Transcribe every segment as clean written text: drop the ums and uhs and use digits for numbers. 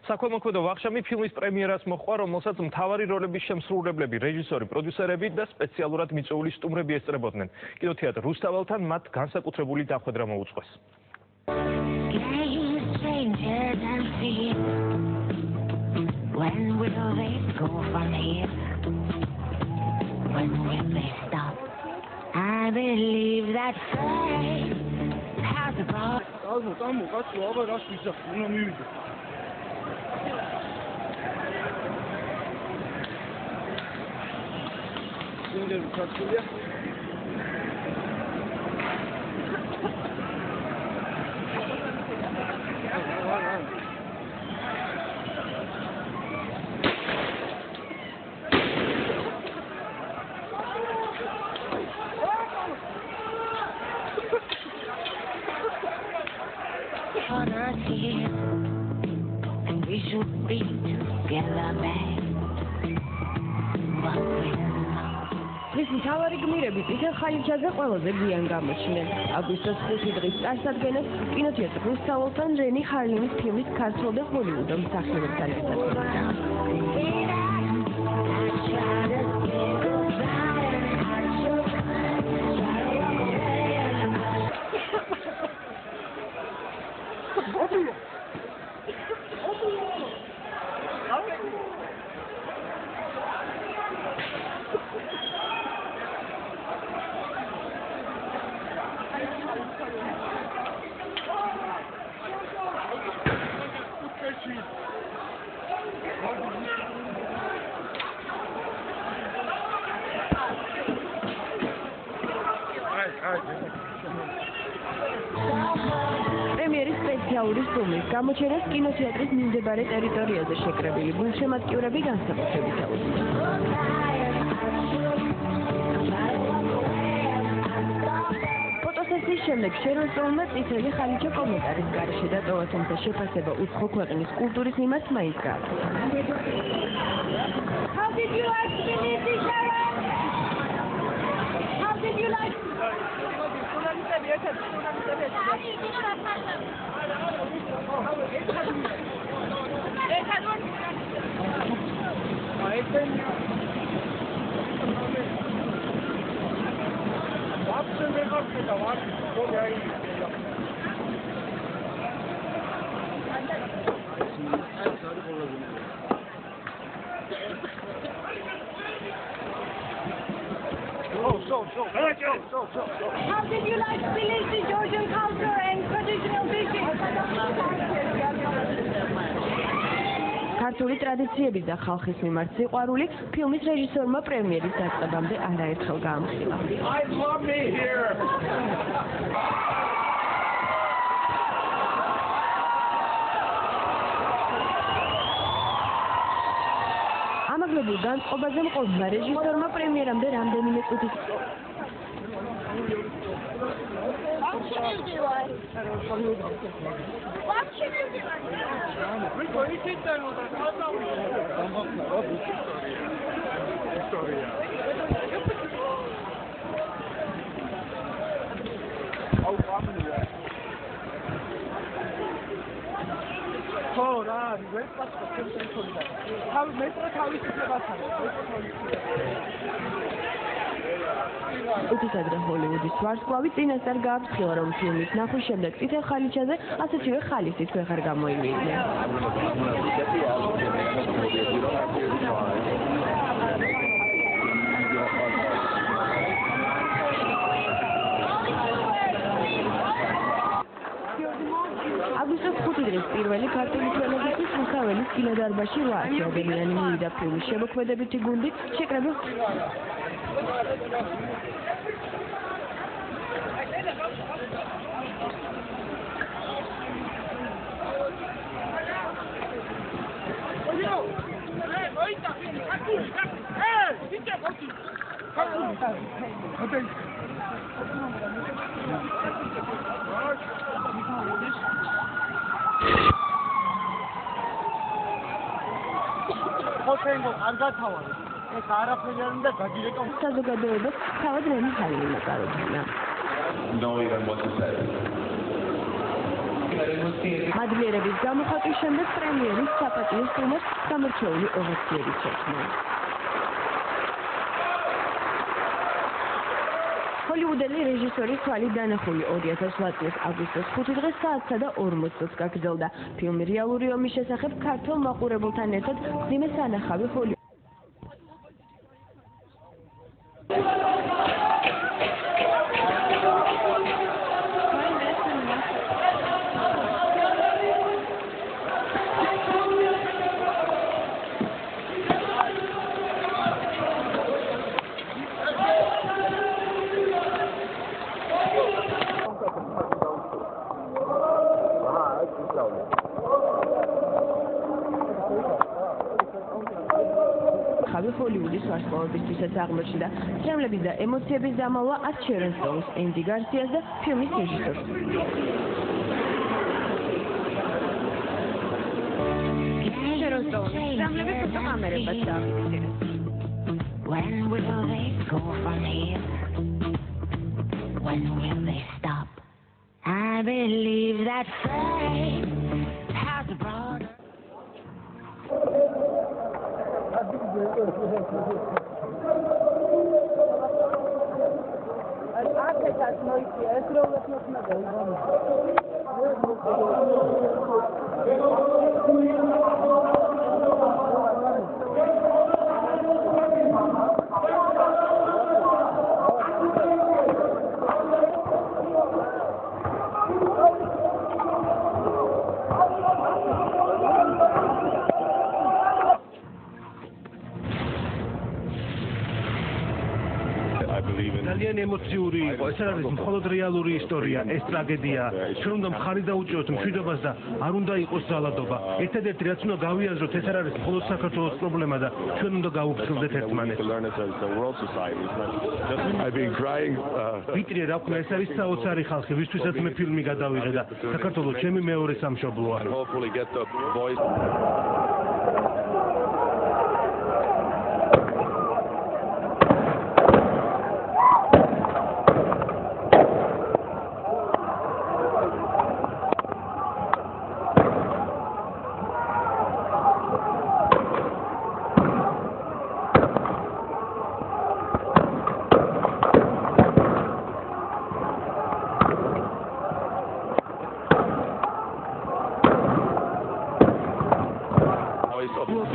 საქველმოქმედო ვახშამი ფილმის პრემიერას მოჰყვა, რომელსაც მთავარი როლების შემსრულებლები, რეჟისორი, პროდიუსერები და სპეციალურად მიწვეული სტუმრები ესწრებოდნენ. კინოთეატრ რუსთაველთან მათ განსაკუთრებული დახვედრა მოუწყვეს. When will they go from here? When will they stop? I believe that fate has a power. On us here, and we should be together, babe. But we're not. This მთავარი გმირები წითელ ხალიჩაზე ყველაზე გვიან გამოჩნდნენ. აგვისტოს 5 დღის წარსადგენად კინოთეატრ რუსთაველთან რენი ჰარლინის ფილმის ქართულ და ჰოლივუდურ მსახიობებთან პრემიერის სპეციალური სტუმრის გამოჩენას კინოთეატრის მიმდებარე ტერიტორიაზე შეკრებილი გულშემატკივრები განსაკუთრებით აუძლიათ. ფოტოსესიის შემდეგ შერონწონმა წითელი ხალიჩა კომენტარის გარეშე დატოვა, თუმცა შეფასება უცხო ქვეყნის კულტურის მიმართ მაინც გააქვთ. How did you like Tbilisi, Sharon? How did you like? How did you like Tbilisi, Georgian culture and traditional dishes? ქართული ტრადიციების და ხალხის მიმართ სიყვარული ფილმის რეჟისორმა პრემიერის დაწყებამდე არაერთხელ გაამხილა. ამაღლებულ განწყობაზე მყოფმა რეჟისორმა პრემიერამდე რამდენიმე წუთის What should you do? What should you do? We go eat it then. უთისადრე ჰოლივუდის ვარსკვლავი წინასწარ გააფრთხილა, რომ ფილმის ნახვის შემდეგ წითელ ხალიჩაზე ასეთივე ხალისით ვეღარ გამოივიდნენ. აგვისტოს 5 დღის პირველი ქართული თელევიზიის რუსთაველის კინოდარბაზში 800 ადამიანი მივიდა ფილმის შემოქმედებითი გუნდით შეკრებილ საზოგადოებას თავად რენი ჰარლინი წარუდგინა. Know even what to say. მადლიერების გამოხატვის შემდეგ პრემიერის საპატიო სტუმარს გამორჩეული ოვაციები შექმნა. ჰოლივუდელი რეჟისორის თვალი დანახული 2008 წლის აგვისტოს 5 დღეს საათსა და 40 წუთს გაგრძელდა. ფილმი რეალური ომის შესახებ ქართველ მაყურებელთან ერთად მძიმე სანახავი ჰოლივუდის ჰოლივუდის ვარსკვლავებისთვისაც აღმოჩნდა. სრემლების და ემოციების დამალვა ათ შერონსტოუნს, ენდი გარსიას და ფილმის რეჟისორს. When will they go from here? When will they stop? I believe that fate has brought ძალიან ემოციური იყო. ეს არის მხოლოდ რეალური ისტორია, ეს ტრაგედია. ჩვენ უნდა მხარი დაუჭიროთ მშვიდობას და არ უნდა იყოს ძალადობა. ერთადერთი რაც უნდა გავიაზროთ, ეს არ არის მხოლოდ საქართველოს პრობლემა და ჩვენ უნდა გავუფრთხილდეთ ერთმანეთს. ვიტრე რა ქვია, ეს არის საოცარი ხალხი, ვისთვისაც მე ფილმი გადავიღე და საქართველოს ჩემი მეორე სამშობლოა.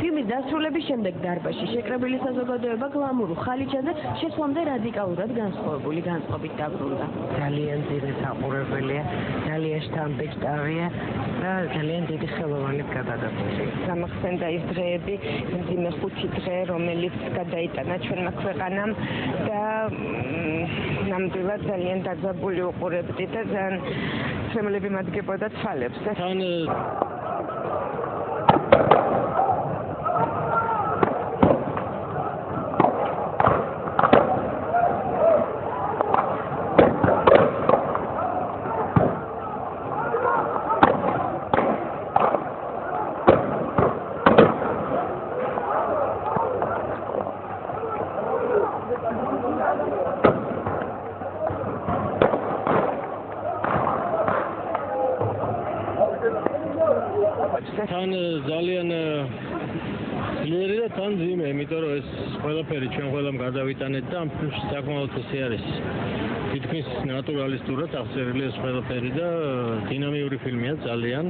ფილმის დასრულების შემდეგ დარბაზში შეკრებილი საზოგადოება გლამურულ ხალიჩაზე შესვლამდე რადიკალურად განსხვავებული განწყობით დაბრუნდა. ძალიან დიდი საყურებელია, ძალიან შთამბეჭდავია და ძალიან დიდი ხელოვანით გადაღებული. გამახსენდა ის დღეები, მძიმე 5 დღე, რომელიც გადაიტანა ჩვენმა ქვეყანამ და ნამდვილად ძალიან დაძაბული უყურებდი და ძალიან სრემლები მადგებოდა თვალებს. თან ძალიან ძლიერი და თან ძიმე, იმიტომ რომ ეს ყველაფერი ჩვენ ყველამ გადავიტანეთ და ამ ფილმში საკმაოდ ესე არის. თითქმის ნატურალისტურად აღწერილი ეს ყველაფერი და დინამიური ფილმია ძალიან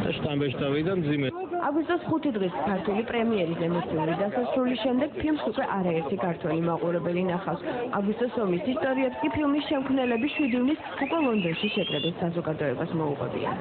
და შთამბეჭდავი და ძიმე. აგვისტოს 5 დღის ქართული პრემიერის ემოციური დასასრულის შემდეგ ფილმს უკვე არაერთი ქართველი მაყურებელი ნახავს. აგვისტოს ომის ისტორიებს კი ფილმის შემქმნელები 7 ივნის უკვე ლონდონში შეკრებილ საზოგადოებას მოუღებიან.